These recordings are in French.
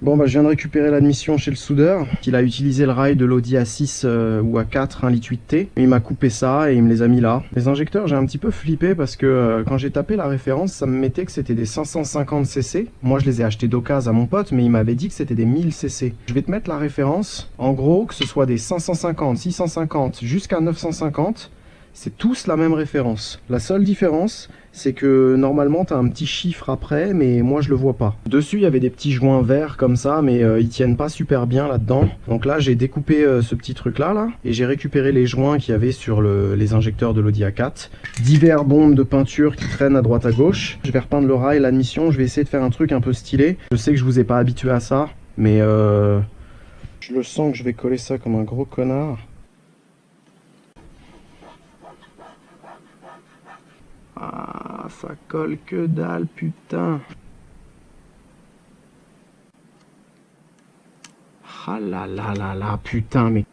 Bon bah je viens de récupérer l'admission chez le soudeur. Il a utilisé le rail de l'Audi A6 ou A4 1,8 L. Il m'a coupé ça et il me les a mis là. Les injecteurs, j'ai un petit peu flippé parce que quand j'ai tapé la référence, ça me mettait que c'était des 550 cc. Moi je les ai achetés d'occasion à mon pote, mais il m'avait dit que c'était des 1000 cc. Je vais te mettre la référence. En gros, que ce soit des 550, 650 jusqu'à 950, c'est tous la même référence. La seule différence, c'est que normalement tu as un petit chiffre après, mais moi je le vois pas. Dessus il y avait des petits joints verts comme ça, mais ils tiennent pas super bien là-dedans. Donc là j'ai découpé ce petit truc là, et j'ai récupéré les joints qu'il y avait sur les injecteurs de l'Audi A4. Divers bombes de peinture qui traînent à droite à gauche. Je vais repeindre le rail, l'admission, je vais essayer de faire un truc un peu stylé. Je sais que je vous ai pas habitué à ça, mais je le sens que je vais coller ça comme un gros connard. Ah, ça colle que dalle, putain. Ah là là là là, putain, mais...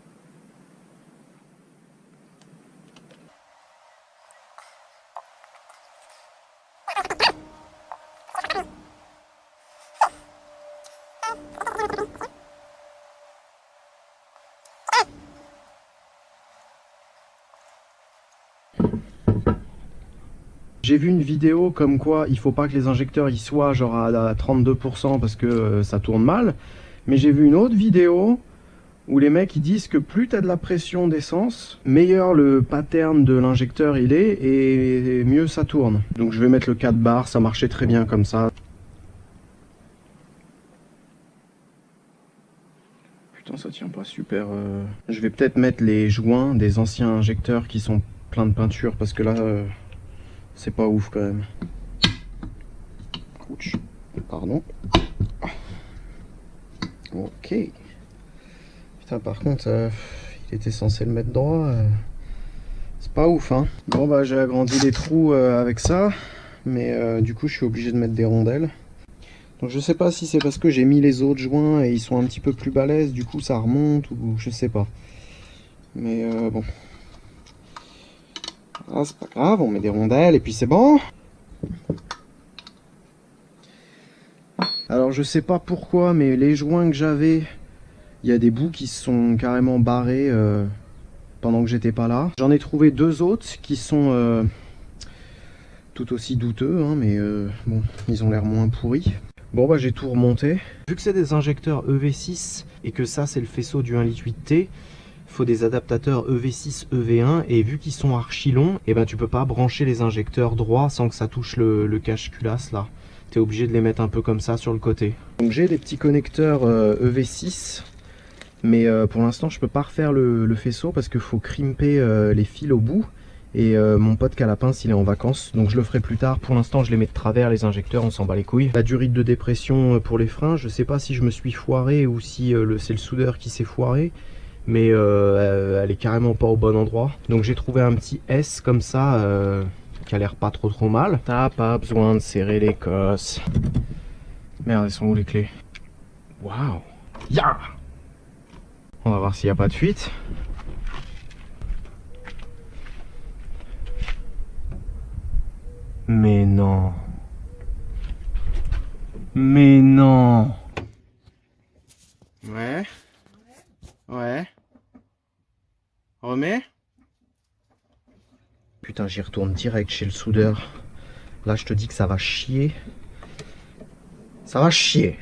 J'ai vu une vidéo comme quoi il faut pas que les injecteurs y soient genre à 32% parce que ça tourne mal. Mais j'ai vu une autre vidéo où les mecs ils disent que plus tu as de la pression d'essence, meilleur le pattern de l'injecteur il est et mieux ça tourne. Donc je vais mettre le 4 bar, ça marchait très bien comme ça. Putain ça tient pas super. Je vais peut-être mettre les joints des anciens injecteurs qui sont pleins de peinture parce que là c'est pas ouf quand même. Ouch. Pardon. Ok. Putain par contre il était censé le mettre droit. C'est pas ouf hein. Bon bah j'ai agrandi les trous avec ça. Mais du coup je suis obligé de mettre des rondelles. Donc je sais pas si c'est parce que j'ai mis les autres joints et ils sont un petit peu plus balèzes. Du coup ça remonte ou je sais pas. Mais bon. Ah, c'est pas grave, on met des rondelles et puis c'est bon. Alors je sais pas pourquoi, mais les joints que j'avais, il y a des bouts qui se sont carrément barrés pendant que j'étais pas là. J'en ai trouvé deux autres qui sont tout aussi douteux, hein, mais bon, ils ont l'air moins pourris. Bon bah j'ai tout remonté. Vu que c'est des injecteurs EV6 et que ça c'est le faisceau du 1,8 L, faut des adaptateurs EV6, EV1 et vu qu'ils sont archi longs, et ben tu peux pas brancher les injecteurs droits sans que ça touche le cache-culasse là. Tu es obligé de les mettre un peu comme ça sur le côté. Donc j'ai des petits connecteurs EV6, mais pour l'instant je peux pas refaire le faisceau parce qu'il faut crimper les fils au bout. Et mon pote qui a la pince il est en vacances, donc je le ferai plus tard. Pour l'instant je les mets de travers les injecteurs, on s'en bat les couilles. La durite de dépression pour les freins, je sais pas si je me suis foiré ou si c'est le soudeur qui s'est foiré. Mais elle est carrément pas au bon endroit. Donc j'ai trouvé un petit S comme ça qui a l'air pas trop mal. T'as pas besoin de serrer les cosses. Merde, elles sont où les clés? Waouh. Ya. On va voir s'il n'y a pas de fuite. Mais non. Mais non. Ouais. Ouais. Remets. Putain, j'y retourne direct chez le soudeur. Là, je te dis que ça va chier. Ça va chier.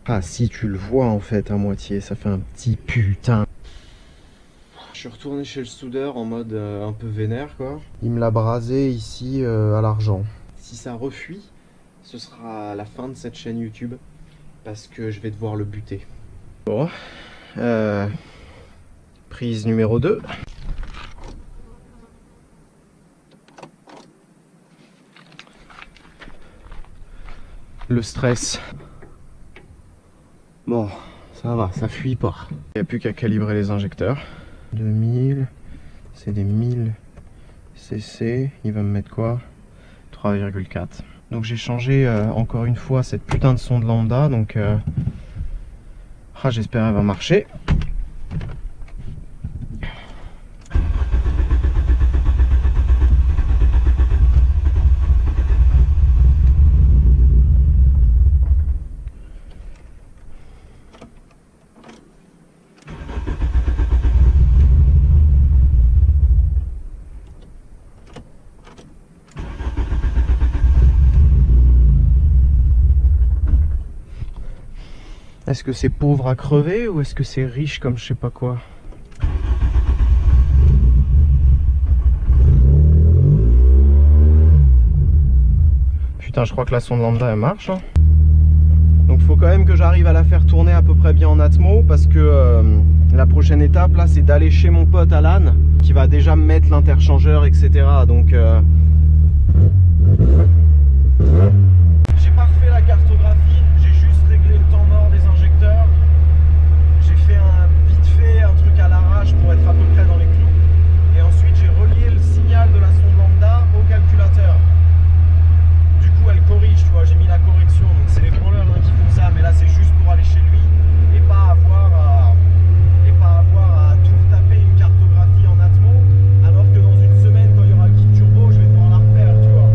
Ah, si tu le vois en fait à moitié, ça fait un petit putain. Je suis retourné chez le soudeur en mode un peu vénère quoi. Il me l'a brasé ici à l'argent. Si ça refuit, ce sera la fin de cette chaîne YouTube parce que je vais devoir le buter. Bon, prise numéro 2. Le stress. Bon, ça va, ça fuit pas. Il n'y a plus qu'à calibrer les injecteurs. 2000, c'est des 1000 cc. Il va me mettre quoi? 3,4. Donc j'ai changé encore une fois cette putain de sonde lambda. Donc j'espère qu'elle va marcher. Est-ce que c'est pauvre à crever ou est-ce que c'est riche comme je sais pas quoi? Putain, je crois que la sonde lambda elle marche, hein. Donc faut quand même que j'arrive à la faire tourner à peu près bien en atmo, parce que la prochaine étape là c'est d'aller chez mon pote Alan qui va déjà me mettre l'interchangeur, etc. Donc j'ai pas refait la cartographie, j'ai juste réglé le temps mort des injecteurs. J'ai fait vite fait un truc à l'arrache pour être à peu près dans les clous. Et ensuite j'ai relié le signal de la sonde lambda au calculateur. Du coup elle corrige, tu vois, j'ai mis la correction. Donc c'est les branleurs hein, qui font ça, mais là c'est juste pour aller chez lui et pas avoir à tout retaper une cartographie en atmo, alors que dans une semaine quand il y aura le kit turbo je vais devoir la refaire, tu vois.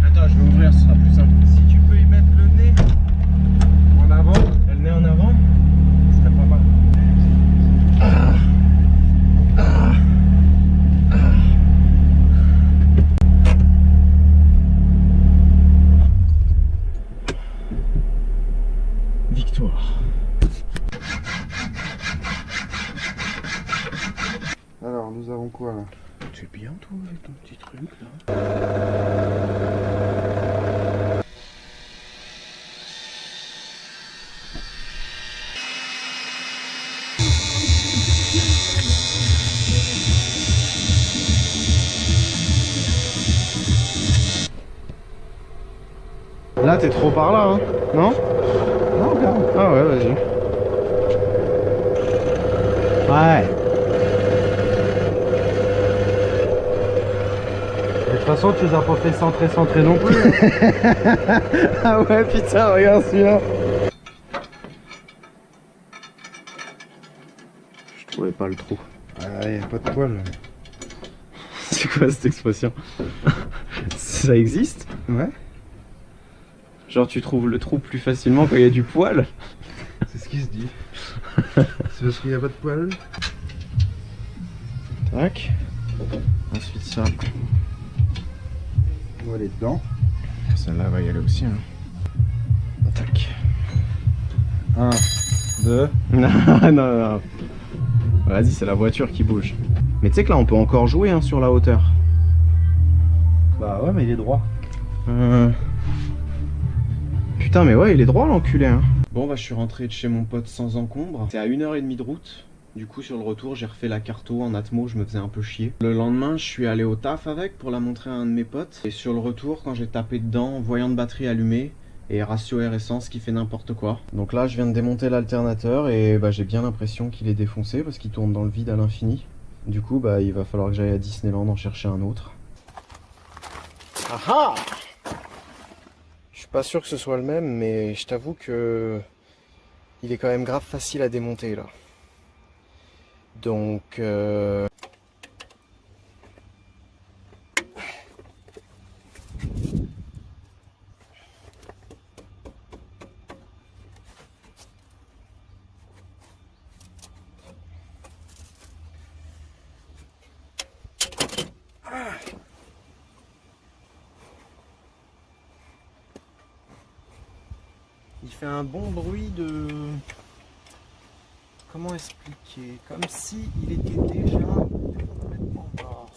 Attends, je vais ouvrir, ce sera plus simple. Si tu peux y mettre le nez en avant, le nez en avant, ce serait pas mal. Victoire. Alors, nous avons quoi là? Tu es bien toi avec ton petit truc là? Là t'es trop par là, hein? Non? Non, regarde. Ah ouais, vas-y. Ouais. De toute façon, tu les as pas fait centrer non plus. Ah ouais, putain, regarde celui-là. Je trouvais pas le trou. Ah, y a pas de poils. C'est quoi cette expression? Ça existe? Ouais. Genre tu trouves le trou plus facilement quand il y a du poil? C'est ce qui se dit. C'est parce qu'il n'y a pas de poils. Tac. Ensuite ça. On va aller dedans. Celle-là va y aller aussi. Hein. Tac. 1, 2. Non, non. Vas-y, c'est la voiture qui bouge. Mais tu sais que là on peut encore jouer hein, sur la hauteur. Bah ouais, mais il est droit. Putain mais ouais il est droit l'enculé hein. Bon bah je suis rentré de chez mon pote sans encombre. C'est à 1h30 de route. Du coup sur le retour j'ai refait la carto en atmo, je me faisais un peu chier. Le lendemain je suis allé au taf avec pour la montrer à un de mes potes. Et sur le retour quand j'ai tapé dedans, voyant de batterie allumé et ratio air essence qui fait n'importe quoi. Donc là je viens de démonter l'alternateur et bah j'ai bien l'impression qu'il est défoncé parce qu'il tourne dans le vide à l'infini. Du coup bah il va falloir que j'aille à Disneyland en chercher un autre. Ah ah! Je suis pas sûr que ce soit le même, mais je t'avoue que il est quand même grave facile à démonter là. Donc il fait un bon bruit de... Comment expliquer? Comme si il était déjà complètement mort.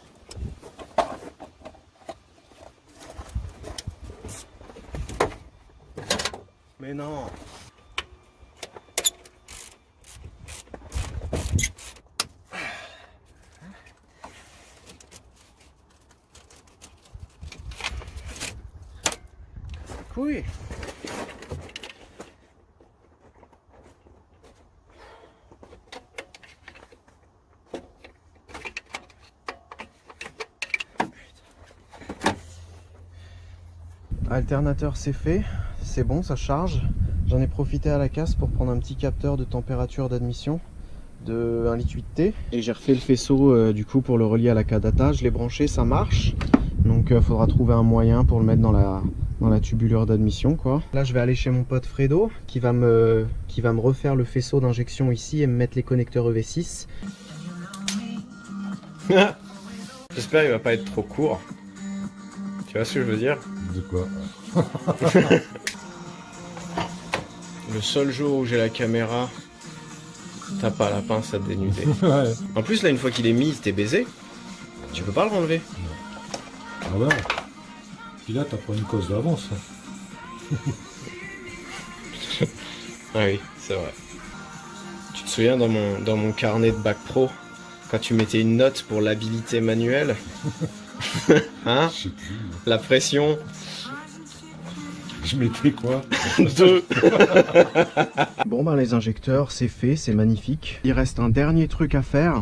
Mais non. C'est couilles. Alternateur c'est fait, c'est bon, ça charge. J'en ai profité à la casse pour prendre un petit capteur de température d'admission de 1,8 litre T. Et j'ai refait le faisceau du coup pour le relier à la Kadata. Je l'ai branché, ça marche. Donc faudra trouver un moyen pour le mettre dans dans la tubulure d'admission quoi. Là je vais aller chez mon pote Fredo qui va me refaire le faisceau d'injection ici et me mettre les connecteurs EV6. J'espère qu'il va pas être trop court. Tu vois ce que je veux dire? De quoi? Le seul jour où j'ai la caméra, t'as pas la pince à dénuder. Ouais. En plus là, une fois qu'il est mis, t'es baisé. Tu peux pas le renlever. Ah ouais. Puis là, t'as pas une cause d'avance. Ah oui, c'est vrai. Tu te souviens dans mon carnet de bac pro, quand tu mettais une note pour l'habilité manuelle? Hein? Je sais plus. La pression? Je mettais quoi? 2. Bon ben les injecteurs c'est fait, c'est magnifique. Il reste un dernier truc à faire.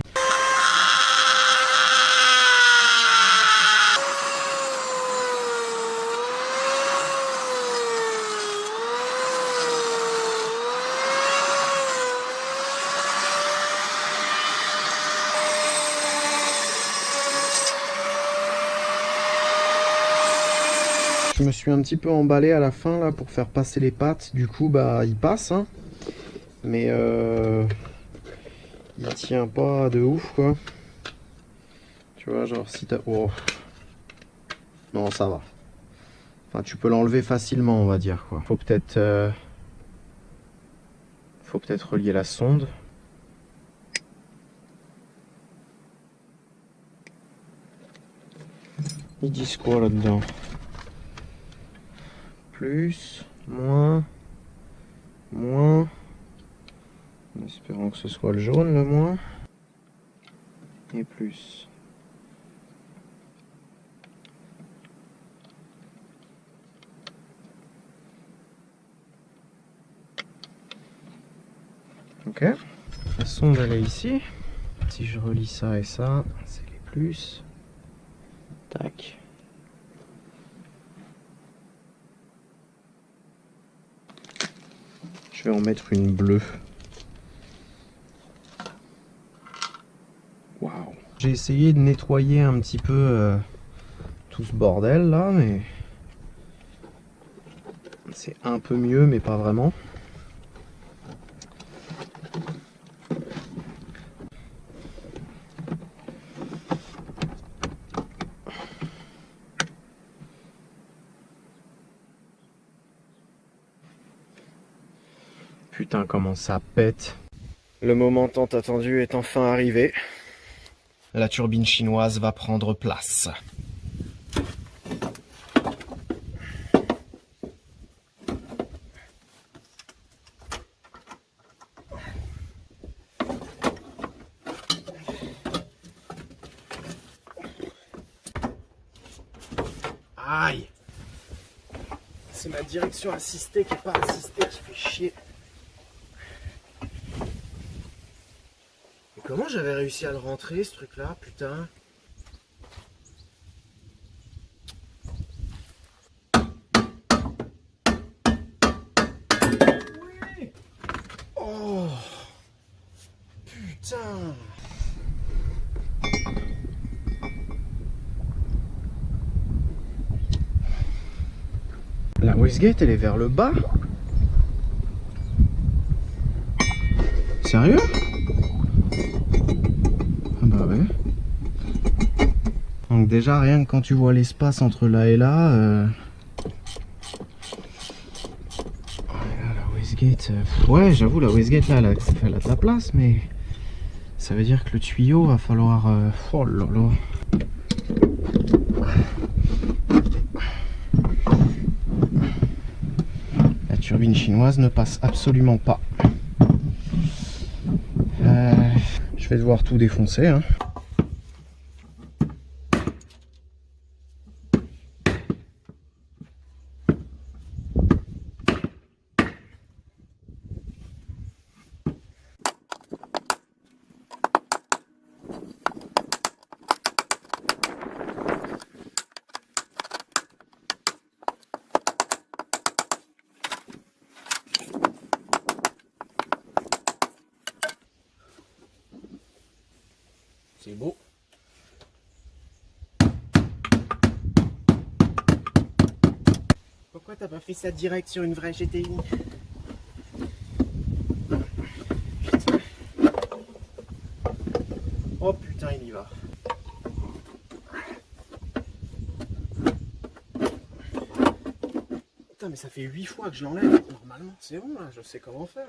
Je me suis un petit peu emballé à la fin là pour faire passer les pattes, du coup bah il passe hein. Mais il tient pas de ouf quoi. Tu vois genre si t'as... Oh. Non ça va. Enfin tu peux l'enlever facilement on va dire quoi. Faut peut-être relier la sonde. Ils disent quoi là-dedans? Plus, moins, moins, en espérant que ce soit le jaune le moins, et plus. Ok, la sonde elle est ici. Si je relie ça et ça, c'est les plus. Tac. Je vais en mettre une bleue. Waouh. J'ai essayé de nettoyer un petit peu tout ce bordel là, mais c'est un peu mieux, mais pas vraiment. Putain, comment ça pète. Le moment tant attendu est enfin arrivé. La turbine chinoise va prendre place. Aïe! C'est ma direction assistée qui est pas assistée qui fait chier. Mais comment j'avais réussi à le rentrer ce truc là, putain? Oui! Oh! Putain! La wastegate elle est vers le bas? Sérieux? Ah bah ouais. Donc déjà rien que quand tu vois l'espace entre là et là, la wastegate, ouais j'avoue la wastegate là elle a de la place mais ça veut dire que le tuyau va falloir... Oh là là. La turbine chinoise ne passe absolument pas. Je vais devoir tout défoncer hein. Pourquoi t'as pas fait ça direct sur une vraie GTI? Putain. Oh putain, il y va. Putain, mais ça fait 8 fois que je l'enlève. Normalement, c'est bon là, je sais comment faire.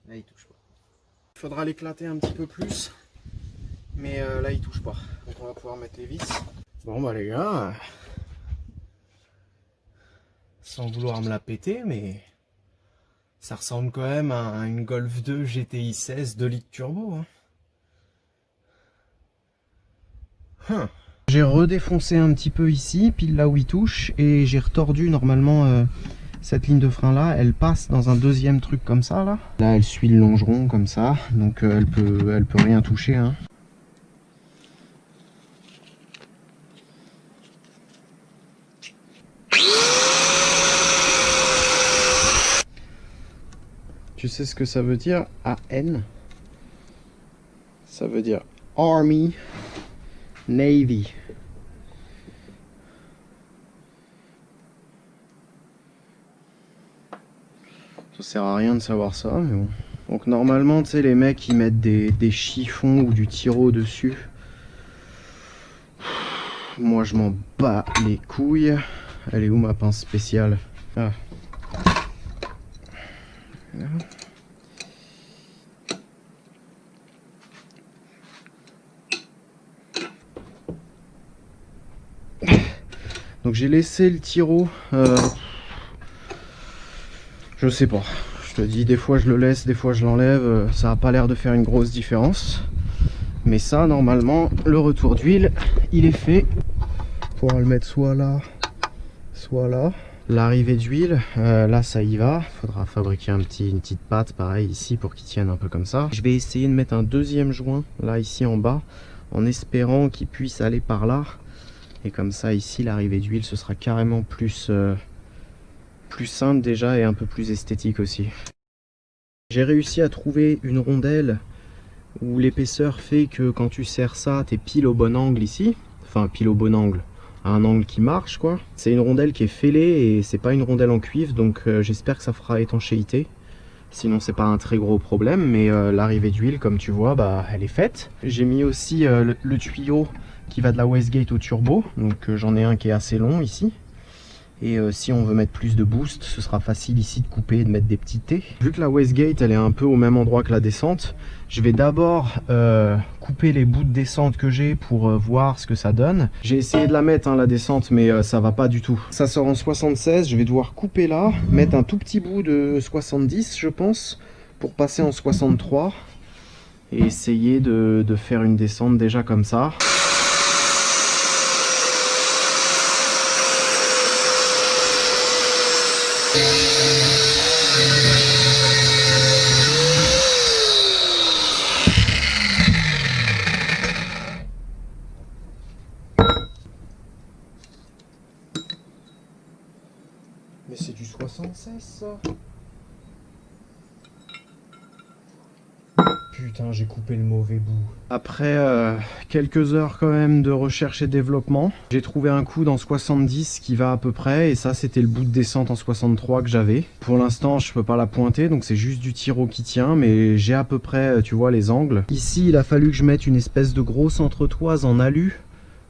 Là il touche pas. Il faudra l'éclater un petit peu plus. Mais là il touche pas. Donc on va pouvoir mettre les vis. Bon bah les gars. Sans vouloir me la péter, mais ça ressemble quand même à une Golf 2 GTI 16 2 litres turbo. Hein. J'ai redéfoncé un petit peu ici, pile là où il touche, et j'ai retordu normalement cette ligne de frein là, elle passe dans un deuxième truc comme ça là. Là elle suit le longeron comme ça, donc elle peut rien toucher. Hein. Tu sais ce que ça veut dire, AN? Ça veut dire Army Navy. Ça sert à rien de savoir ça, mais bon. Donc normalement, tu sais, les mecs ils mettent des chiffons ou du tiro dessus. Moi je m'en bats les couilles. Elle est où ma pince spéciale? Ah. Là. Donc j'ai laissé le tiro, je sais pas, je te dis, des fois je le laisse, des fois je l'enlève, ça a pas l'air de faire une grosse différence. Mais ça, normalement, le retour d'huile, il est fait. On pourra le mettre soit là, soit là. L'arrivée d'huile, là ça y va, faudra fabriquer une petite patte pareil ici pour qu'il tienne un peu comme ça. Je vais essayer de mettre un deuxième joint, là ici en bas, en espérant qu'il puisse aller par là. Et comme ça ici l'arrivée d'huile ce sera carrément plus simple déjà et un peu plus esthétique aussi. J'ai réussi à trouver une rondelle où l'épaisseur fait que quand tu serres ça t'es pile au bon angle ici. Enfin pile au bon angle, à un angle qui marche quoi. C'est une rondelle qui est fêlée et c'est pas une rondelle en cuivre, donc j'espère que ça fera étanchéité. Sinon c'est pas un très gros problème, mais l'arrivée d'huile comme tu vois bah elle est faite. J'ai mis aussi le tuyau qui va de la Westgate au turbo, donc j'en ai un qui est assez long ici. Et si on veut mettre plus de boost, ce sera facile ici de couper et de mettre des petits T. Vu que la Westgate elle est un peu au même endroit que la descente, je vais d'abord couper les bouts de descente que j'ai pour voir ce que ça donne. J'ai essayé de la mettre hein, la descente, mais ça va pas du tout. Ça sort en 76, je vais devoir couper là, mettre un tout petit bout de 70 je pense, pour passer en 63 et essayer de faire une descente déjà comme ça. Mais c'est du 76 ça. Putain, j'ai coupé le mauvais bout. Après quelques heures quand même de recherche et développement, j'ai trouvé un coup dans 70 qui va à peu près, et ça c'était le bout de descente en 63 que j'avais. Pour l'instant je peux pas la pointer, donc c'est juste du tiro qui tient, mais j'ai à peu près, tu vois, les angles. Ici il a fallu que je mette une espèce de grosse entretoise en alu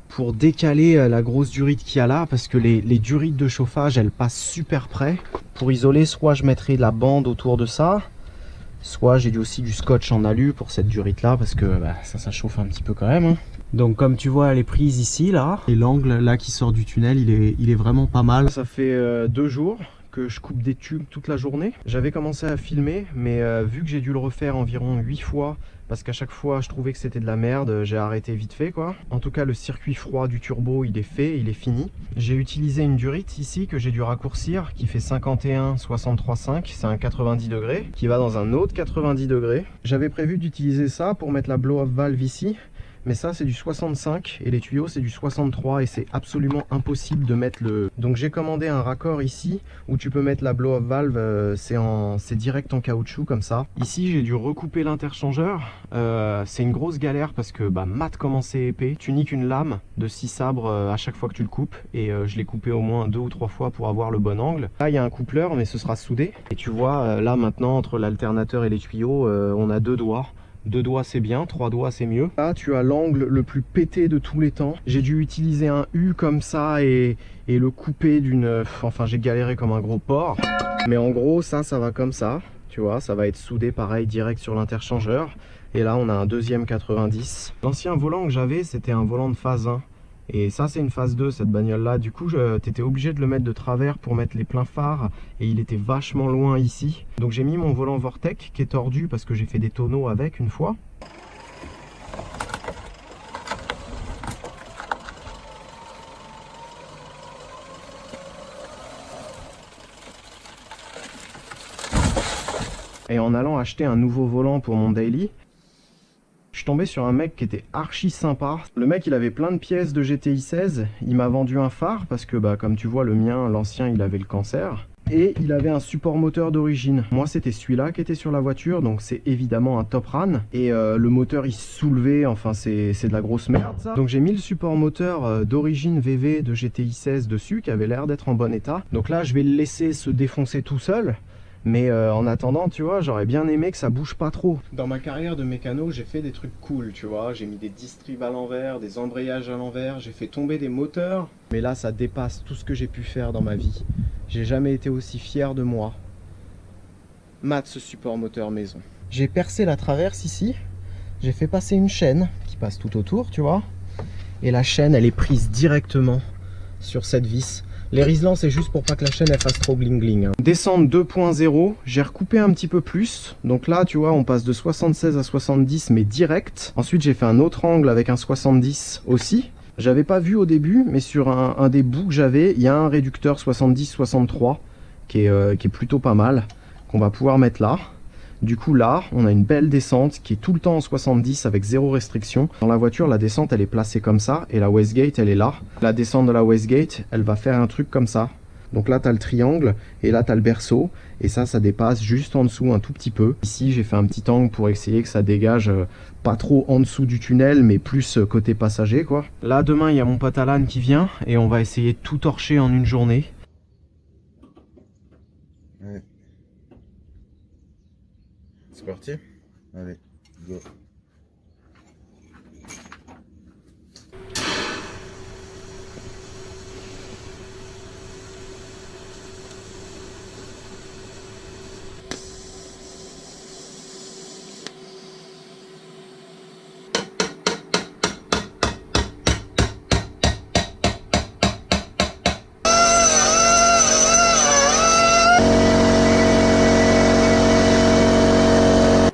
pour décaler la grosse durite qu'il y a là, parce que les durites de chauffage elles passent super près. Pour isoler, soit je mettrai de la bande autour de ça, soit j'ai aussi du scotch en alu pour cette durite là, parce que bah, ça chauffe un petit peu quand même hein. Donc comme tu vois elle est prise ici là, et l'angle là qui sort du tunnel il est vraiment pas mal. Ça fait 2 jours que je coupe des tubes toute la journée. J'avais commencé à filmer, mais vu que j'ai dû le refaire environ 8 fois parce qu'à chaque fois je trouvais que c'était de la merde, j'ai arrêté vite fait quoi. En tout cas le circuit froid du turbo il est fait, il est fini. J'ai utilisé une durite ici que j'ai dû raccourcir qui fait 51,63,5, c'est un 90 degrés qui va dans un autre 90 degrés. J'avais prévu d'utiliser ça pour mettre la blow-off valve ici, mais ça c'est du 65 et les tuyaux c'est du 63 et c'est absolument impossible de mettre le... Donc j'ai commandé un raccord ici où tu peux mettre la blow-off valve, c'est direct en caoutchouc comme ça. Ici j'ai dû recouper l'interchangeur, c'est une grosse galère parce que mat comment c'est épais. Tu niques une lame de 6 sabres à chaque fois que tu le coupes et je l'ai coupé au moins 2 ou 3 fois pour avoir le bon angle. Là il y a un coupleur mais ce sera soudé et tu vois là maintenant entre l'alternateur et les tuyaux on a 2 doigts. 2 doigts c'est bien, 3 doigts c'est mieux. Là tu as l'angle le plus pété de tous les temps. J'ai dû utiliser un U comme ça et le couper d'une... Enfin j'ai galéré comme un gros porc. Mais en gros ça va comme ça. Tu vois, ça va être soudé pareil direct sur l'interchangeur. Et là on a un deuxième 90. L'ancien volant que j'avais c'était un volant de phase 1. Et ça c'est une phase 2 cette bagnole là, du coup t'étais obligé de le mettre de travers pour mettre les pleins phares et il était vachement loin ici. Donc j'ai mis mon volant Vortec qui est tordu parce que j'ai fait des tonneaux avec une fois. Et en allant acheter un nouveau volant pour mon daily, je suis tombé sur un mec qui était archi sympa. Le mec il avait plein de pièces de GTI 16, il m'a vendu un phare parce que comme tu vois le mien, l'ancien il avait le cancer. Et il avait un support moteur d'origine. Moi c'était celui-là qui était sur la voiture, donc c'est évidemment un Top Ran. Et le moteur il se soulevait, enfin c'est de la grosse merde ça. Donc j'ai mis le support moteur d'origine VV de GTI 16 dessus, qui avait l'air d'être en bon état. Donc là je vais le laisser se défoncer tout seul. Mais en attendant, tu vois, j'aurais bien aimé que ça bouge pas trop. Dans ma carrière de mécano, j'ai fait des trucs cool, tu vois. J'ai mis des distribs à l'envers, des embrayages à l'envers, j'ai fait tomber des moteurs. Mais là, ça dépasse tout ce que j'ai pu faire dans ma vie. J'ai jamais été aussi fier de moi. Mat ce support moteur maison. J'ai percé la traverse ici. J'ai fait passer une chaîne qui passe tout autour, tu vois. Et la chaîne, elle est prise directement sur cette vis. Les riselants c'est juste pour pas que la chaîne elle fasse trop gling gling hein. Descente 2.0, j'ai recoupé un petit peu plus. Donc là tu vois on passe de 76 à 70 mais direct. Ensuite j'ai fait un autre angle avec un 70 aussi. J'avais pas vu au début mais sur un des bouts que j'avais, il y a un réducteur 70-63 qui est plutôt pas mal. Qu'on va pouvoir mettre là. Du coup là, on a une belle descente qui est tout le temps en 70 avec zéro restriction. Dans la voiture, la descente elle est placée comme ça et la wastegate elle est là. La descente de la wastegate, elle va faire un truc comme ça. Donc là tu as le triangle et là tu as le berceau et ça dépasse juste en dessous un tout petit peu. Ici j'ai fait un petit angle pour essayer que ça dégage pas trop en dessous du tunnel mais plus côté passager quoi. Là demain il y a mon pote Alan qui vient et on va essayer de tout torcher en une journée. Ouais. C'est parti. Allez, go.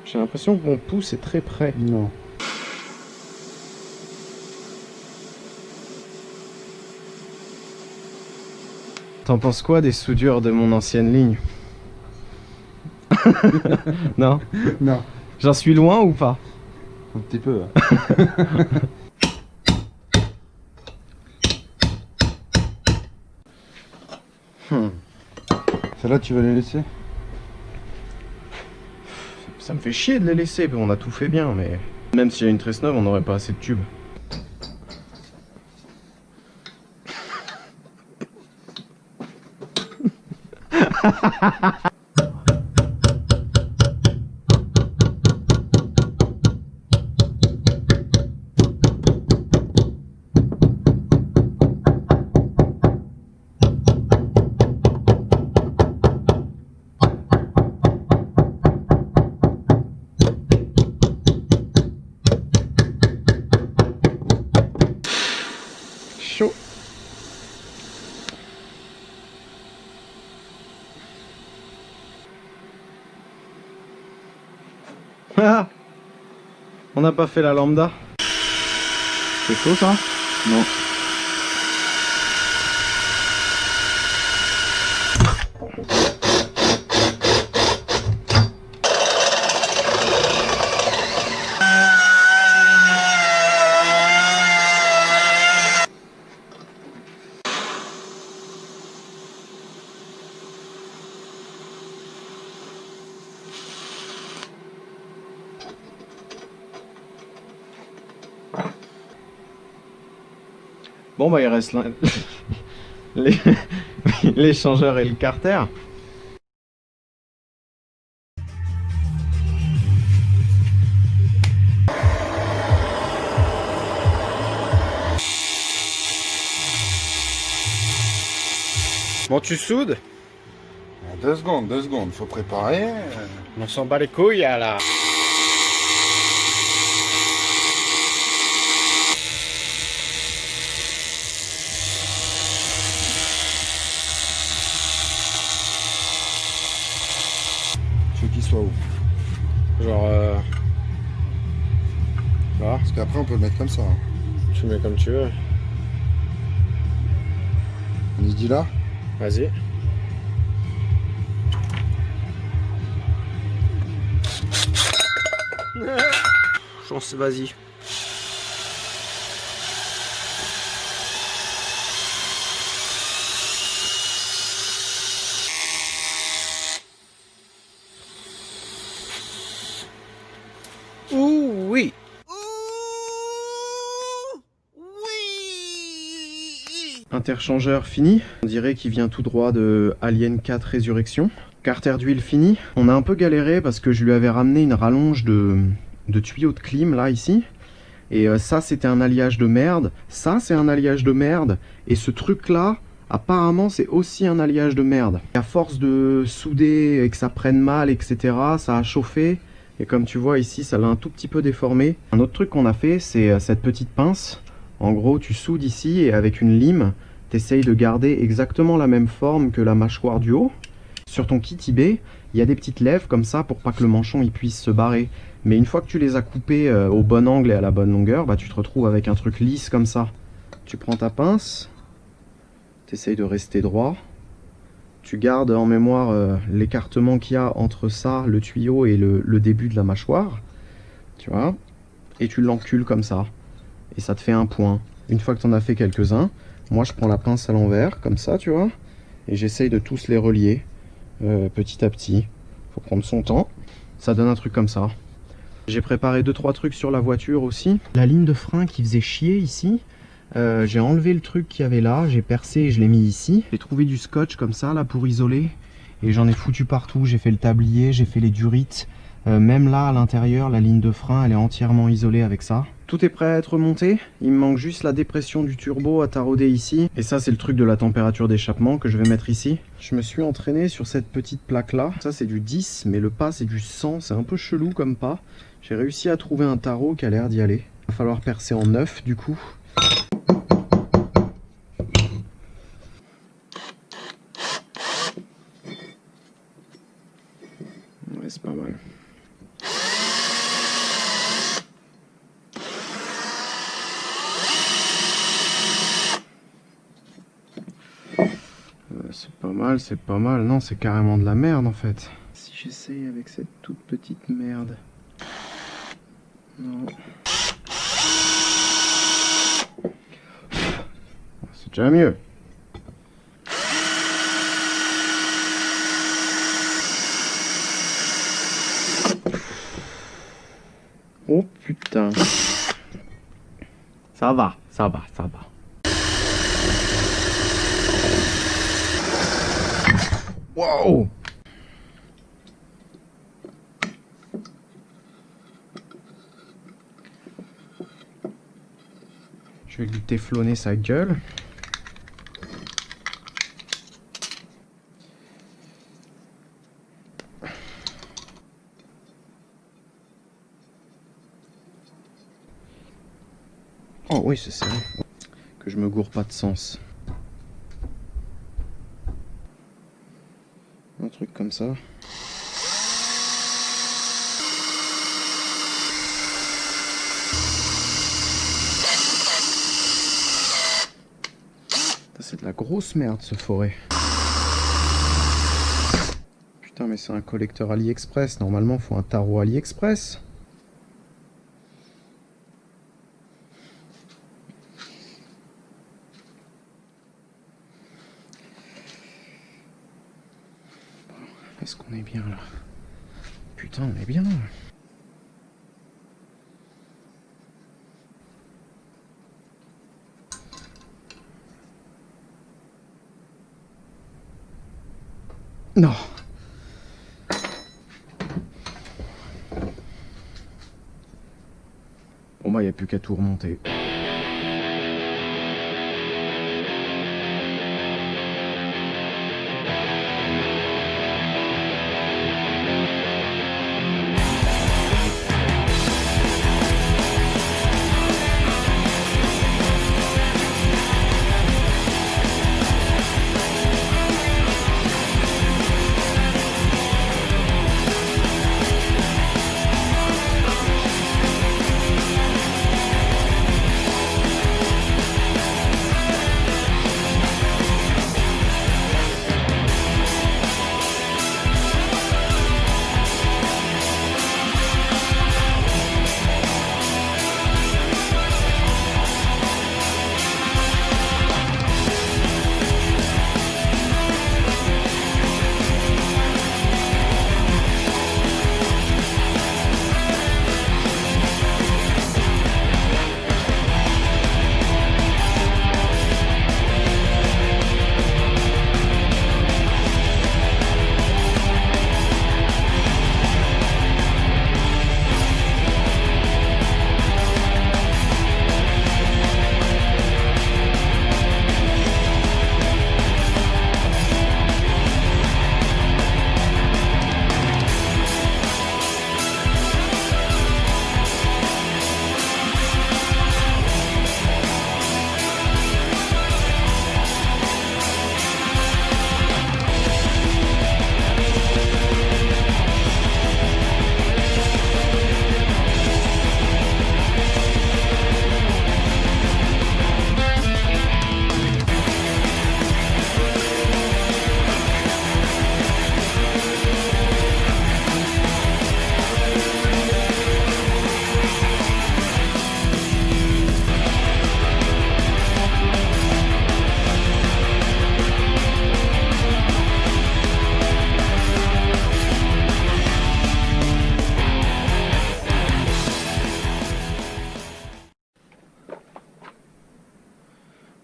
J'ai l'impression que mon pouce est très près. Non. T'en penses quoi des soudures de mon ancienne ligne? Non? Non. J'en suis loin ou pas? Un petit peu. Hein. Celle-là, tu vas les laisser? Ça me fait chier de les laisser, on a tout fait bien, mais... Même s'il y a une tresse neuve, on n'aurait pas assez de tubes. Chaud. Ah, On n'a pas fait la lambda. C'est chaud ça? Non. Bon bah il reste l'échangeur et le carter. Bon, tu soudes? 2 secondes, faut préparer. On s'en bat les couilles là. Tu veux qu'il soit où? Genre voilà, Parce qu'après on peut le mettre comme ça. Hein. tu mets comme tu veux. On y dit là? Vas-y. Chance, vas-y. Ouh oui. Interchangeur fini. On dirait qu'il vient tout droit de Alien 4 Résurrection. Carter d'huile fini. On a un peu galéré parce que je lui avais ramené une rallonge de tuyaux de clim là ici. Et ça c'était un alliage de merde. Ça c'est un alliage de merde. Et ce truc là, apparemment c'est aussi un alliage de merde. Et à force de souder et que ça prenne mal, etc., ça a chauffé. Et comme tu vois ici, ça l'a un tout petit peu déformé. Un autre truc qu'on a fait, c'est cette petite pince. En gros, tu soudes ici et avec une lime, tu essayes de garder exactement la même forme que la mâchoire du haut. Sur ton kit eBay, il y a des petites lèvres comme ça pour pas que le manchon il puisse se barrer. Mais une fois que tu les as coupées au bon angle et à la bonne longueur, bah, tu te retrouves avec un truc lisse comme ça. Tu prends ta pince, tu essayes de rester droit. Tu gardes en mémoire l'écartement qu'il y a entre ça, le tuyau et le début de la mâchoire. Tu vois? Et tu l'encules comme ça. Et ça te fait un point. Une fois que tu en as fait quelques-uns, moi je prends la pince à l'envers, comme ça, tu vois. Et j'essaye de tous les relier petit à petit. Faut prendre son temps. Ça donne un truc comme ça. J'ai préparé 2-3 trucs sur la voiture aussi. La ligne de frein qui faisait chier ici. J'ai enlevé le truc qu'il y avait là, j'ai percé et je l'ai mis ici. J'ai trouvé du scotch comme ça là pour isoler. Et j'en ai foutu partout, j'ai fait le tablier, j'ai fait les durites. Même là à l'intérieur, la ligne de frein elle est entièrement isolée avec ça. Tout est prêt à être monté, il me manque juste la dépression du turbo à tarauder ici. Et ça c'est le truc de la température d'échappement que je vais mettre ici. Je me suis entraîné sur cette petite plaque là. Ça c'est du 10 mais le pas c'est du 100, c'est un peu chelou comme pas. J'ai réussi à trouver un tarot qui a l'air d'y aller. Il va falloir percer en 9 du coup. Ouais, c'est pas mal. C'est pas mal. Non, c'est carrément de la merde en fait. Si j'essaye avec cette toute petite merde. Non. C'est déjà mieux. Oh putain. Ça va, ça va, ça va. Wow! Je vais lui téflonner sa gueule. Oh oui, c'est ça. Que je me gourre pas de sens. Un truc comme ça. C'est de la grosse merde ce forêt. Putain mais c'est un collecteur AliExpress, normalement faut un tarot AliExpress. Est-ce qu'on est bien là? Putain on est bien là. Non. Bon bah y a plus qu'à tout remonter.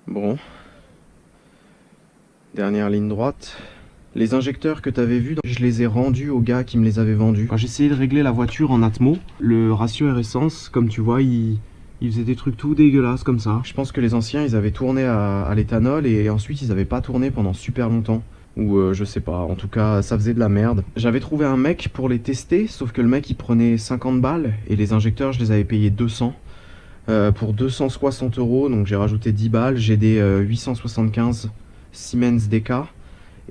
Bon. Dernière ligne droite. Les injecteurs que tu avais vus, je les ai rendus au gars qui me les avait vendus. Quand j'ai essayé de régler la voiture en Atmo, le ratio air essence, comme tu vois, il faisait des trucs tout dégueulasses comme ça. Je pense que les anciens, ils avaient tourné à l'éthanol et ensuite ils avaient pas tourné pendant super longtemps. Ou je sais pas, en tout cas ça faisait de la merde. J'avais trouvé un mec pour les tester, sauf que le mec il prenait 50 balles et les injecteurs je les avais payés 200. Pour 260 €, donc j'ai rajouté 10 balles, j'ai des 875 Siemens DK.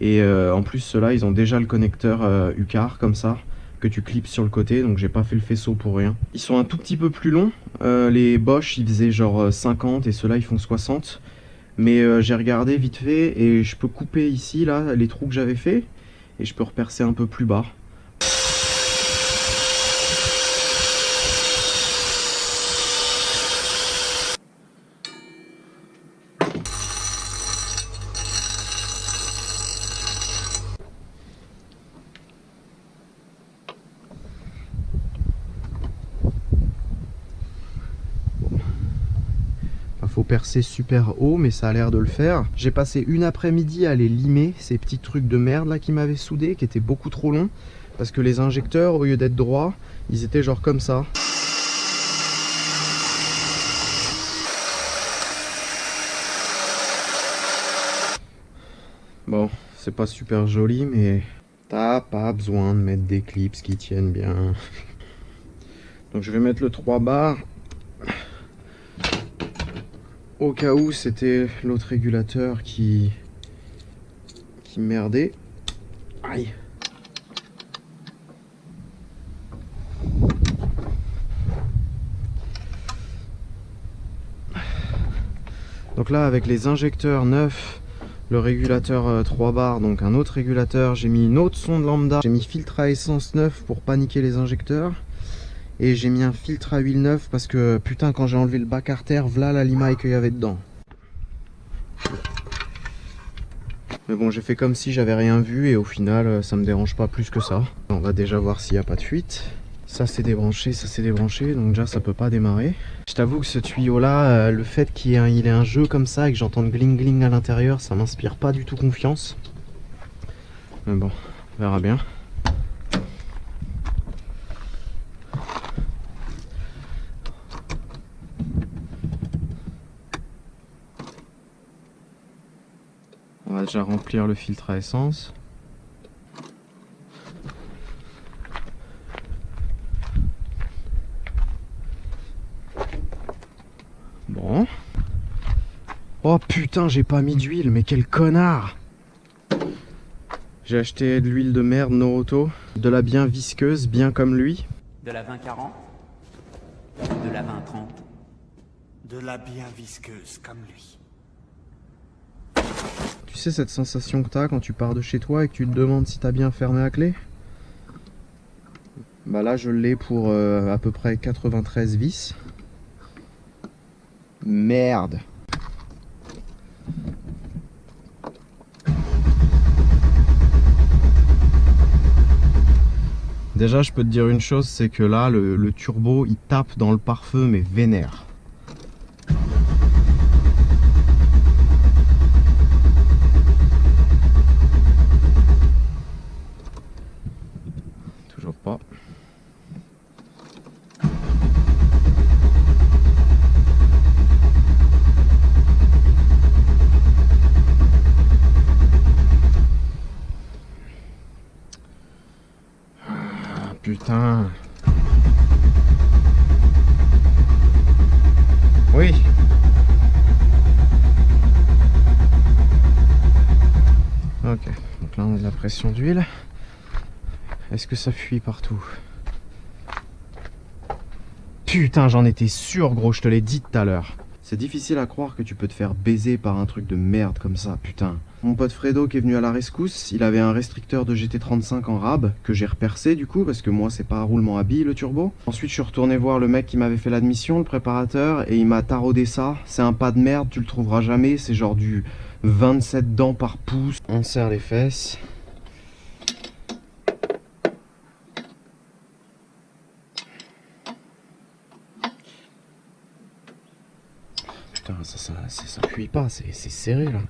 Et en plus ceux-là ils ont déjà le connecteur UCAR comme ça, que tu clips sur le côté, donc j'ai pas fait le faisceau pour rien. Ils sont un tout petit peu plus longs, les Bosch ils faisaient genre 50 et ceux-là ils font 60. Mais j'ai regardé vite fait et je peux couper ici là les trous que j'avais fait et je peux repercer un peu plus bas. Faut percer super haut, mais ça a l'air de le faire. J'ai passé une après-midi à les limer, ces petits trucs de merde là qui m'avaient soudé, qui étaient beaucoup trop longs, parce que les injecteurs, au lieu d'être droits, ils étaient genre comme ça. Bon, c'est pas super joli, mais t'as pas besoin de mettre des clips qui tiennent bien. Donc je vais mettre le 3 bar. Au cas où c'était l'autre régulateur qui merdait. Aïe. Donc là avec les injecteurs neufs, le régulateur 3 bars, donc un autre régulateur, j'ai mis une autre sonde lambda, j'ai mis filtre à essence neuf pour pas niquer les injecteurs. Et j'ai mis un filtre à huile neuf parce que putain quand j'ai enlevé le bac artère, voilà la limaille qu'il y avait dedans. Mais bon, j'ai fait comme si j'avais rien vu et au final ça me dérange pas plus que ça. On va déjà voir s'il n'y a pas de fuite. Ça c'est débranché, donc déjà ça peut pas démarrer. Je t'avoue que ce tuyau là, le fait qu'il ait un jeu comme ça et que j'entende gling gling à l'intérieur, ça m'inspire pas du tout confiance. Mais bon, on verra bien. On va déjà remplir le filtre à essence. Bon. Oh putain, j'ai pas mis d'huile, mais quel connard! J'ai acheté de l'huile de merde Noroto, de la bien visqueuse, bien comme lui. De la 20-40, de la 20-30, de la bien visqueuse comme lui. Tu sais cette sensation que t'as quand tu pars de chez toi et que tu te demandes si t'as bien fermé la clé? Bah là je l'ai pour à peu près 93 vis. Merde. Déjà je peux te dire une chose, c'est que là le turbo il tape dans le pare-feu mais vénère. Toujours pas. Ah, putain. Oui. Ok, donc là on a de la pression d'huile. Est-ce que ça fuit partout? Putain, j'en étais sûr, gros, je te l'ai dit tout à l'heure. C'est difficile à croire que tu peux te faire baiser par un truc de merde comme ça, putain. Mon pote Fredo qui est venu à la rescousse, il avait un restricteur de GT35 en rab, que j'ai repercé du coup, parce que moi c'est pas un roulement à billes le turbo. Ensuite je suis retourné voir le mec qui m'avait fait l'admission, le préparateur, et il m'a taraudé ça. C'est un pas de merde, tu le trouveras jamais, c'est genre du 27 dents par pouce. On serre les fesses. Putain, ça fuit pas, c'est serré là.